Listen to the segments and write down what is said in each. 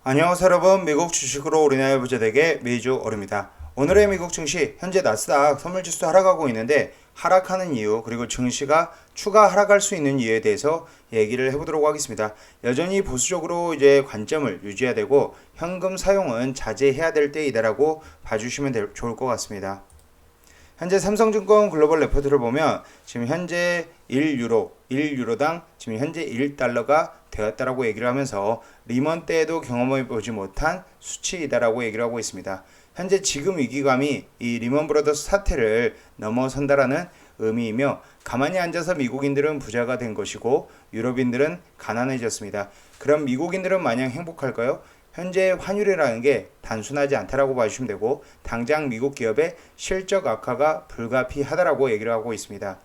안녕하세요 여러분, 미국 주식으로 우리나라 부자되게 메이저 오르입니다. 오늘의 미국 증시 현재 나스닥 선물지수 하락하고 있는데 하락하는 이유 그리고 증시가 추가 하락할 수 있는 이유에 대해서 얘기를 해보도록 하겠습니다. 여전히 보수적으로 이제 관점을 유지해야 되고 현금 사용은 자제해야 될 때이다라고 봐주시면 좋을 것 같습니다. 현재 삼성증권 글로벌 레포트를 보면 지금 현재 1유로당 지금 현재 1달러가 되었다라고 얘기를 하면서 리먼 때에도 경험해 보지 못한 수치이다라고 얘기를 하고 있습니다. 현재 지금 위기감이 이 리먼 브러더스 사태를 넘어선다라는 의미이며 가만히 앉아서 미국인들은 부자가 된 것이고 유럽인들은 가난해졌습니다. 그럼 미국인들은 마냥 행복할까요? 현재 환율이라는 게 단순하지 않다라고 봐주시면 되고 당장 미국 기업의 실적 악화가 불가피하다라고 얘기를 하고 있습니다.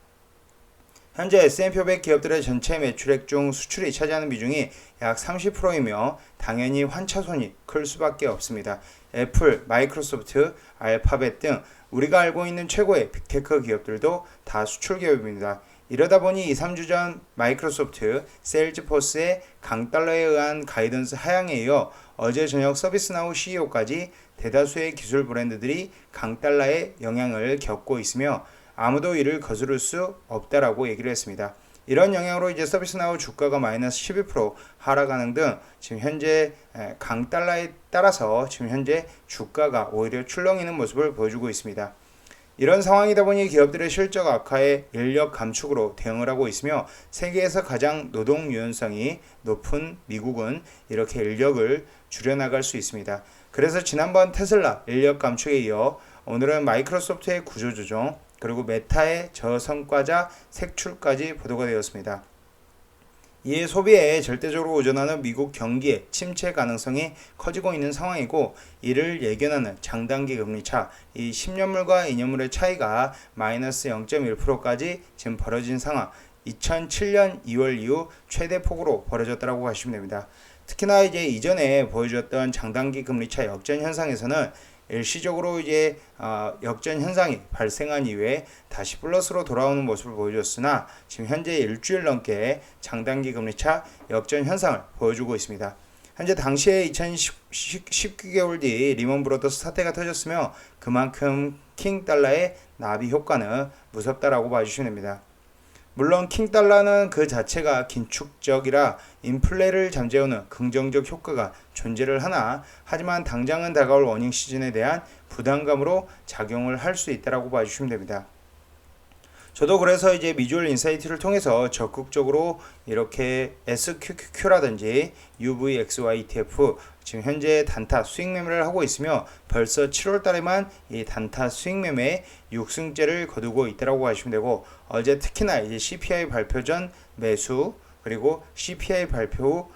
현재 S&P 500 기업들의 전체 매출액 중 수출이 차지하는 비중이 약 30%이며 당연히 환차손이 클 수밖에 없습니다. 애플, 마이크로소프트, 알파벳 등 우리가 알고 있는 최고의 빅테크 기업들도 다 수출 기업입니다. 이러다 보니 2, 3주 전 마이크로소프트, 세일즈포스의 강달러에 의한 가이던스 하향에 이어 어제 저녁 서비스나우 CEO까지 대다수의 기술 브랜드들이 강달러의 영향을 겪고 있으며 아무도 이를 거스를 수 없다라고 얘기를 했습니다. 이런 영향으로 이제 서비스나우 주가가 마이너스 12% 하락하는 등 지금 현재 강달러에 따라서 지금 현재 주가가 오히려 출렁이는 모습을 보여주고 있습니다. 이런 상황이다 보니 기업들의 실적 악화에 인력 감축으로 대응을 하고 있으며 세계에서 가장 노동 유연성이 높은 미국은 이렇게 인력을 줄여나갈 수 있습니다. 그래서 지난번 테슬라 인력 감축에 이어 오늘은 마이크로소프트의 구조조정 그리고 메타의 저성과자 색출까지 보도가 되었습니다. 이에 소비에 절대적으로 의존하는 미국 경기의 침체 가능성이 커지고 있는 상황이고 이를 예견하는 장단기 금리차, 이 10년물과 2년물의 차이가 마이너스 0.1%까지 지금 벌어진 상황, 2007년 2월 이후 최대폭으로 벌어졌다고 하시면 됩니다. 특히나 이제 이전에 보여줬던 장단기 금리차 역전 현상에서는 일시적으로 이제 역전 현상이 발생한 이후에 다시 플러스로 돌아오는 모습을 보여줬으나 지금 현재 일주일 넘게 장단기 금리차 역전 현상을 보여주고 있습니다. 현재 당시에 2019개월 뒤 리먼 브러더스 사태가 터졌으며 그만큼 킹 달러의 나비 효과는 무섭다라고 봐주시면 됩니다. 물론 킹달러는 그 자체가 긴축적이라 인플레를 잠재우는 긍정적 효과가 존재를 하나 하지만 당장은 다가올 워닝 시즌에 대한 부담감으로 작용을 할 수 있다고 봐주시면 됩니다. 저도 그래서 이제 미주얼 인사이트를 통해서 적극적으로 이렇게 SQQQ라든지 UVXY ETF 지금 현재 단타 수익 매매를 하고 있으며 벌써 7월 달에만 이 단타 수익 매매에 6승째를 거두고 있다고 하시면 되고 어제 특히나 이제 CPI 발표 전 매수 그리고 CPI 발표 후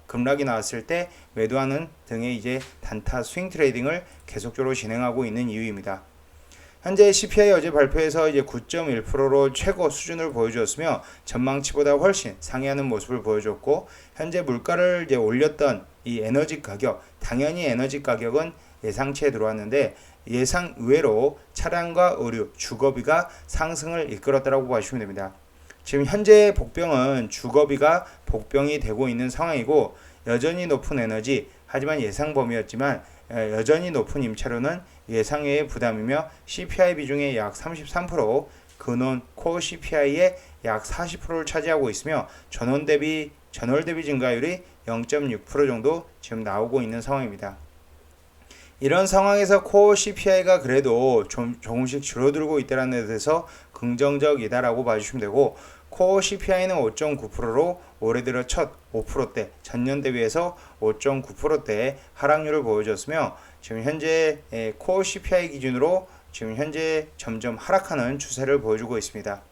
급락이 나왔을 때 매도하는 등의 이제 단타 스윙 트레이딩을 계속적으로 진행하고 있는 이유입니다. 현재 CPI 어제 발표에서 이제 9.1%로 최고 수준을 보여주었으며 전망치보다 훨씬 상회하는 모습을 보여줬고 현재 물가를 이제 올렸던 이 에너지 가격, 당연히 에너지 가격은 예상치에 들어왔는데 예상 의외로 차량과 의류, 주거비가 상승을 이끌었다고 보시면 됩니다. 지금 현재 복병은 주거비가 복병이 되고 있는 상황이고 여전히 높은 에너지, 하지만 예상 범위였지만 여전히 높은 임차료는 예상외의 부담이며 CPI 비중의 약 33%, 근원 코어 CPI의 약 40%를 차지하고 있으며 전월 대비 증가율이 0.6% 정도 지금 나오고 있는 상황입니다. 이런 상황에서 코어 CPI가 그래도 조금씩 줄어들고 있다는 데서 긍정적이다라고 봐주시면 되고 코어 CPI는 5.9%로 올해 들어 첫 5%대, 전년 대비해서 5.9%대 하락률을 보여줬으며 지금 현재 코어 CPI 기준으로 지금 현재 점점 하락하는 추세를 보여주고 있습니다.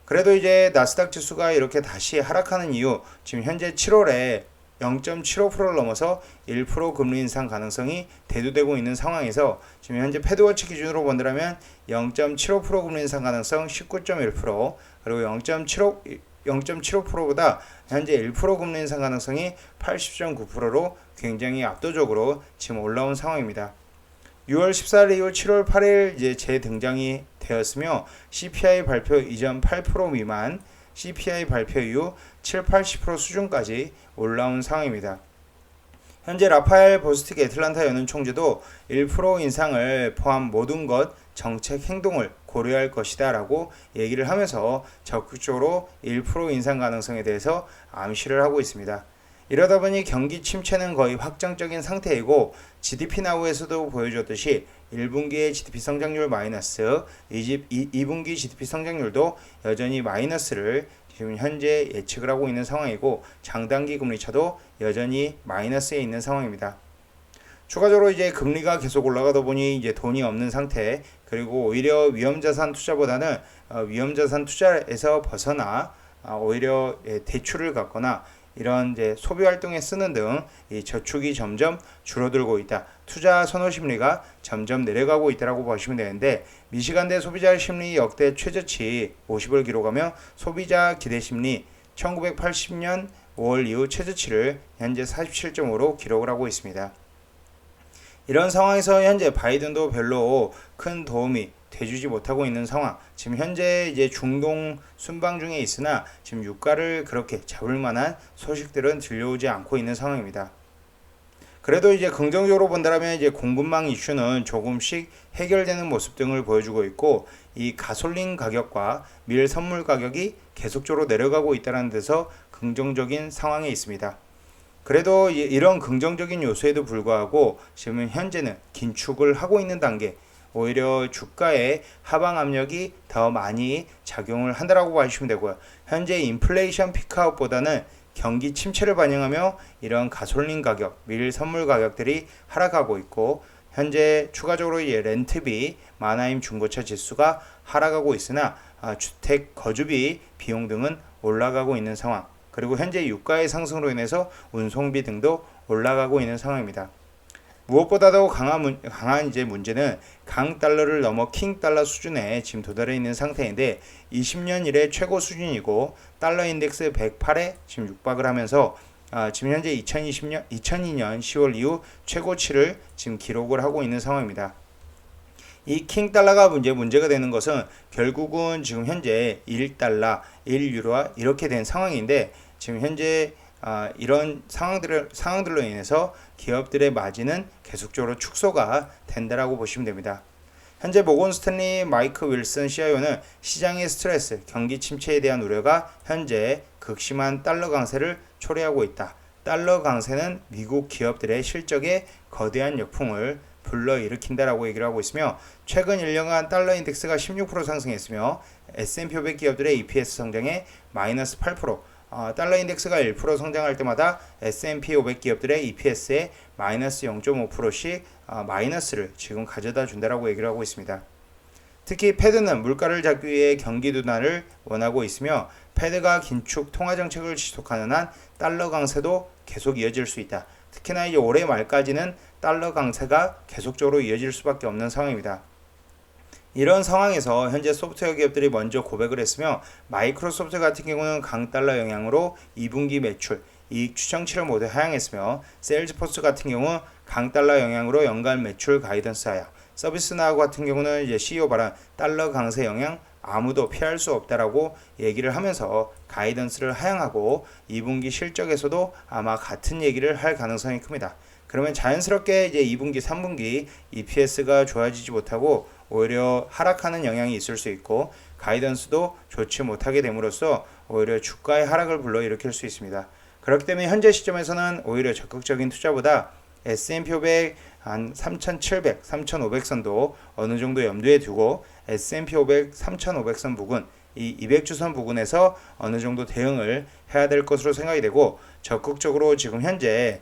그래도 이제 나스닥 지수가 이렇게 다시 하락하는 이유, 지금 현재 7월에 0.75%를 넘어서 1% 금리 인상 가능성이 대두되고 있는 상황에서 지금 현재 패드워치 기준으로 본다면 0.75% 금리 인상 가능성 19.1%, 그리고 0.75%보다 현재 1% 금리 인상 가능성이 80.9%로 굉장히 압도적으로 지금 올라온 상황입니다. 6월 14일 이후 7월 8일 이제 재등장이 되었으며 CPI 발표 이전 8% 미만, CPI 발표 이후 7, 80% 수준까지 올라온 상황입니다. 현재 라파엘 보스틱 애틀란타 연은 총재도 1% 인상을 포함 모든 것 정책 행동을 고려할 것이다 라고 얘기를 하면서 적극적으로 1% 인상 가능성에 대해서 암시를 하고 있습니다. 이러다 보니 경기 침체는 거의 확정적인 상태이고 GDP 나우에서도 보여줬듯이 1분기의 GDP 성장률 마이너스, 2분기 GDP 성장률도 여전히 마이너스를 지금 현재 예측을 하고 있는 상황이고 장단기 금리차도 여전히 마이너스에 있는 상황입니다. 추가적으로 이제 금리가 계속 올라가다 보니 이제 돈이 없는 상태, 그리고 오히려 위험자산 투자보다는 위험자산 투자에서 벗어나 오히려 대출을 갖거나 이런 이제 소비 활동에 쓰는 등 이 저축이 점점 줄어들고 있다. 투자 선호 심리가 점점 내려가고 있다라고 보시면 되는데, 미시간대 소비자 심리 역대 최저치 50을 기록하며 소비자 기대 심리 1980년 5월 이후 최저치를 현재 47.5로 기록을 하고 있습니다. 이런 상황에서 현재 바이든도 별로 큰 도움이 돼주지 못하고 있는 상황. 지금 현재 이제 중동 순방 중에 있으나 지금 유가를 그렇게 잡을 만한 소식들은 들려오지 않고 있는 상황입니다. 그래도 이제 긍정적으로 본다면 이제 공급망 이슈는 조금씩 해결되는 모습 등을 보여주고 있고, 이 가솔린 가격과 밀 선물 가격이 계속적으로 내려가고 있다는 데서 긍정적인 상황에 있습니다. 그래도 이런 긍정적인 요소에도 불구하고 지금 현재는 긴축을 하고 있는 단계, 오히려 주가의 하방 압력이 더 많이 작용을 한다라고 봐주시면 되고요. 현재 인플레이션 피크아웃보다는 경기 침체를 반영하며 이런 가솔린 가격, 밀 선물 가격들이 하락하고 있고, 현재 추가적으로 렌트비, 마나임 중고차 지수가 하락하고 있으나 주택 거주비 비용 등은 올라가고 있는 상황. 그리고 현재 유가의 상승으로 인해서 운송비 등도 올라가고 있는 상황입니다. 무엇보다도 강한 이제 문제는 강 달러를 넘어 킹 달러 수준에 지금 도달해 있는 상태인데, 20년 이래 최고 수준이고 달러 인덱스 108에 지금 육박을 하면서 지금 현재 2002년 10월 이후 최고치를 지금 기록을 하고 있는 상황입니다. 이 킹 달러가 문제가 되는 것은 결국은 지금 현재 1달러, 1유로와 이렇게 된 상황인데, 지금 현재 이런 상황들로 인해서 기업들의 마진은 계속적으로 축소가 된다라고 보시면 됩니다. 현재 모건 스탠리 마이크 윌슨 CIO는 시장의 스트레스, 경기 침체에 대한 우려가 현재 극심한 달러 강세를 초래하고 있다. 달러 강세는 미국 기업들의 실적에 거대한 역풍을 불러일으킨다라고 얘기를 하고 있으며, 최근 1년간 달러 인덱스가 16% 상승했으며 S&P 500 기업들의 EPS 성장에 마이너스 8%, 달러 인덱스가 1% 성장할 때마다 S&P 500 기업들의 EPS에 마이너스 0.5%씩 마이너스를 지금 가져다 준다라고 얘기를 하고 있습니다. 특히 패드는 물가를 잡기 위해 경기 둔화를 원하고 있으며, 패드가 긴축 통화 정책을 지속하는 한 달러 강세도 계속 이어질 수 있다. 특히나 이제 올해 말까지는 달러 강세가 계속적으로 이어질 수밖에 없는 상황입니다. 이런 상황에서 현재 소프트웨어 기업들이 먼저 고백을 했으며, 마이크로소프트 같은 경우는 강달러 영향으로 2분기 매출, 이익 추정치를 모두 하향했으며, 세일즈포스 같은 경우 강달러 영향으로 연간 매출 가이던스 하향, 서비스나우 같은 경우는 이제 CEO 발언 달러 강세 영향 아무도 피할 수 없다라고 얘기를 하면서 가이던스를 하향하고 2분기 실적에서도 아마 같은 얘기를 할 가능성이 큽니다. 그러면 자연스럽게 이제 2분기, 3분기 EPS가 좋아지지 못하고 오히려 하락하는 영향이 있을 수 있고, 가이던스도 좋지 못하게 됨으로써 오히려 주가의 하락을 불러일으킬 수 있습니다. 그렇기 때문에 현재 시점에서는 오히려 적극적인 투자보다 S&P 500 한 3,700, 3,500선도 어느 정도 염두에 두고 S&P 500, 3,500선 부근, 이 200주선 부근에서 어느 정도 대응을 해야 될 것으로 생각이 되고, 적극적으로 지금 현재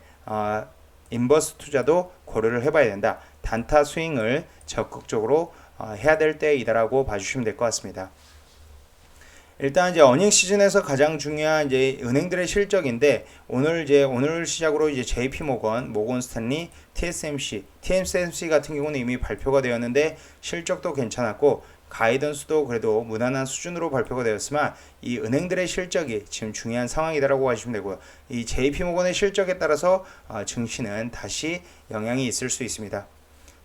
인버스 투자도 고려를 해봐야 된다. 단타 스윙을 적극적으로 해야 될 때이다라고 봐주시면 될 것 같습니다. 일단 이제 어닝 시즌에서 가장 중요한 이제 은행들의 실적인데, 오늘 시작으로 이제 JP 모건 스탠리, TSMC 같은 경우는 이미 발표가 되었는데 실적도 괜찮았고 가이던스도 그래도 무난한 수준으로 발표가 되었지만, 이 은행들의 실적이 지금 중요한 상황이다라고 하시면 되고요. 이 JP 모건의 실적에 따라서 증시는 다시 영향이 있을 수 있습니다.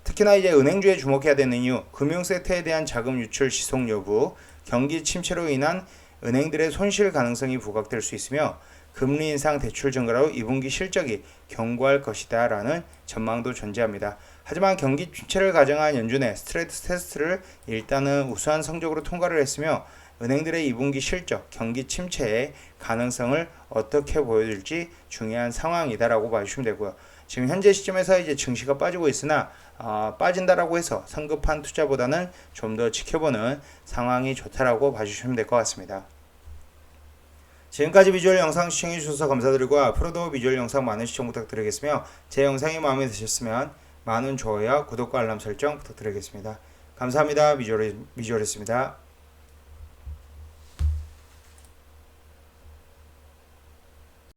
특히나 이제 은행주에 주목해야 되는 이유, 금융 섹터에 대한 자금 유출 지속 여부, 경기 침체로 인한 은행들의 손실 가능성이 부각될 수 있으며, 금리 인상 대출 증가로 2분기 실적이 견고할 것이다 라는 전망도 존재합니다. 하지만 경기 침체를 가정한 연준의 스트레스 테스트를 일단은 우수한 성적으로 통과를 했으며 은행들의 2분기 실적, 경기 침체의 가능성을 어떻게 보여줄지 중요한 상황이다라고 봐주시면 되고요. 지금 현재 시점에서 이제 증시가 빠지고 있으나 빠진다라고 해서 성급한 투자보다는 좀 더 지켜보는 상황이 좋다라고 봐주시면 될 것 같습니다. 지금까지 비주얼 영상 시청해주셔서 감사드리고 앞으로도 비주얼 영상 많은 시청 부탁드리겠으며 제 영상이 마음에 드셨으면 많은 좋아요와 구독과 알람 설정 부탁드리겠습니다. 감사합니다. 비주얼이었습니다.